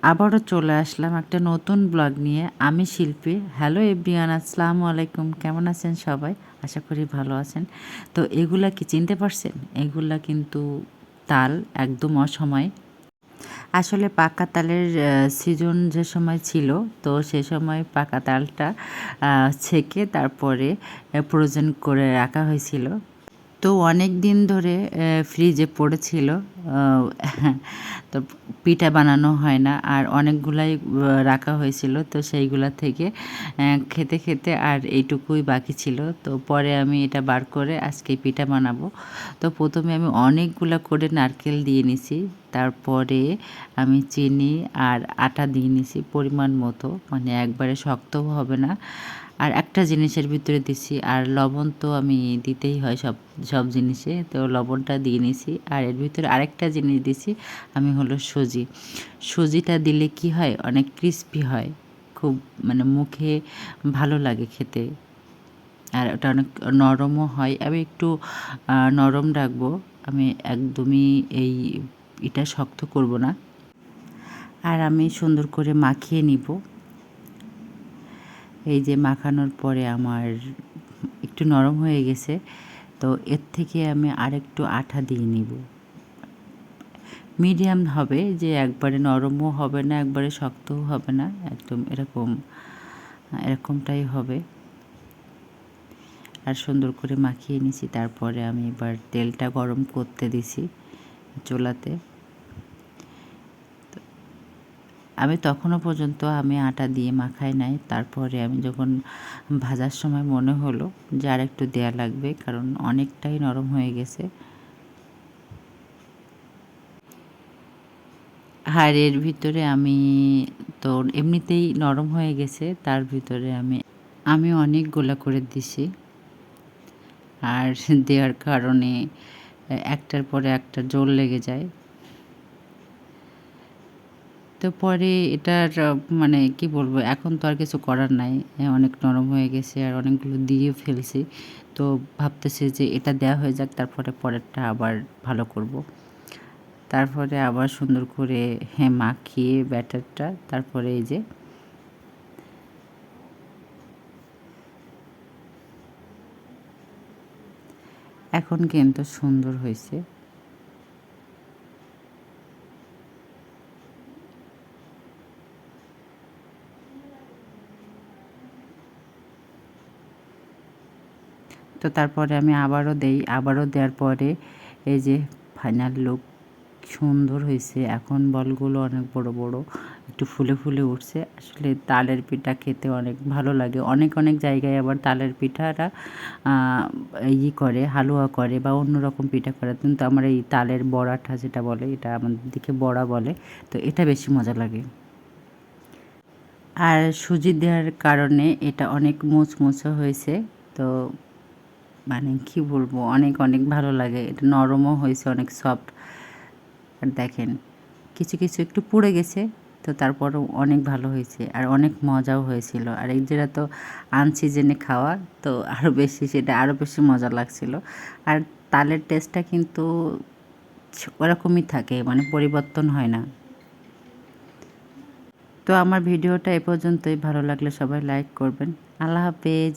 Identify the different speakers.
Speaker 1: আবারও চলে আসলাম একটা নতুন ব্লগ নিয়ে। আমি শিল্পী। হ্যালো এভরিওয়ান, আসসালামু আলাইকুম। কেমন আছেন সবাই? আশা করি ভালো আছেন। তো এগুলা কি চিনতে পারছেন? এগুলা কিন্তু তাল, একদম অসময়। আসলে পাকা তালের সিজন যে সময় ছিল, তো সে সময় পাকা তালটা ছেঁকে তারপরে ফ্রোজেন করে রাখা হয়েছিল। তো অনেক দিন ধরে ফ্রিজে পড়েছিল। তো পিঠা বানানো হয় না, আর অনেকগুলাই রাখা হয়েছিল। তো সেইগুলা থেকে খেতে খেতে আর এইটুকুই বাকি ছিল। তো পরে আমি এটা বার করে আজকে পিঠা বানাবো। তো প্রথমে আমি অনেকগুলা করে নারকেল দিয়ে নিছি, তারপরে আমি চিনি আর আটা দিয়ে নিছি পরিমাণ মতো, মানে একবারে শক্তও হবে না। আর একটা জিনিসের ভিতরে দিছি, আর লবণ তো আমি দিতেই হয় সব সব জিনিসে, তো লবণটা দিয়ে নিছি। আর এর ভিতরে আরেকটা জিনিস দিছি, আমি হলো সুজি। সুজিটা দিলে কি হয়, অনেক ক্রিস্পি হয়, খুব মানে মুখে ভালো লাগে খেতে, আর ওটা অনেক নরমও হয়। আমি একটু নরম রাখবো, আমি একদমই এটা শক্ত করব না। আর আমি সুন্দর করে মাখিয়ে নিব। এই যে মাখানোর পরে আমার একটু নরম হয়ে গেছে, তো এর থেকে আমি আরেকটু আঠা দিয়ে নিব। মিডিয়াম হবে, যে একবারে নরমও হবে না, একবারে শক্তও হবে না, একদম এরকমটাই হবে। আর সুন্দর করে মাখিয়ে নিছি। তারপরে আমি এবার তেলটা গরম করতে দিছি চুলাতে। আমি তখনও পর্যন্ত আমি আটা দিয়ে মাখাই নাই। তারপরে আমি যখন ভাজার সময় মনে হলো যে আর একটু দেয়া লাগবে, কারণ অনেকটাই নরম হয়ে গেছে। আর এর ভিতরে আমি তো এমনিতেই নরম হয়ে গেছে, তার ভিতরে আমি অনেক গোলা করে দিছি। আর দেওয়ার কারণে একটার পরে একটা জোর লেগে যায়। তো পরে এটার মানে কি বলবো, এখন তো আর কিছু করার নাই, অনেক নরম হয়ে গেছে আর অনেকগুলো দিয়ে ফেলছি। তো ভাবতেছি যে এটা দেওয়া হয়ে যাক, তারপরে পরেরটা আবার ভালো করব। তারপরে আবার সুন্দর করে মাখিয়ে ব্যাটারটা, তারপরে এই যে এখন কিন্তু সুন্দর হয়েছে। তো তারপরে আমি আবারও দেওয়ার পরে এই যে ফাইনাল লুক সুন্দর হয়েছে। এখন বলগুলো অনেক বড় বড়, একটু ফুলে ফুলে উঠছে। আসলে তালের পিঠা খেতে অনেক ভালো লাগে। অনেক অনেক জায়গায় আবার তালের পিঠাটা করে, হালুয়া করে বা অন্য রকম পিঠা করে, কিন্তু আমার এই তালের বড়াটা যেটা বলে, এটা আমাদের দিকে বড়া বলে, তো এটা বেশি মজা লাগে। আর সুজি দেওয়ার কারণে এটা অনেক মুচমুচে হয়েছে। তো মানে কি বলবো, অনেক অনেক ভালো লাগে। এটা নরমও হয়েছে, অনেক সফট। আর দেখেন কিছু কিছু একটু পুড়ে গেছে, তো তারপরও অনেক ভালো হয়েছে আর অনেক মজাও হয়েছিল। আর এই যেটা তো আনসিজনে খাওয়া, তো আরও বেশি, সেটা আরও বেশি মজা লাগছিল। আর তালের টেস্টটা কিন্তু ওরকমই থাকে, মানে পরিবর্তন হয় না। তো আমার ভিডিওটা এ পর্যন্তই। ভালো লাগলে সবাই লাইক করবেন। আল্লাহ হাফেজ।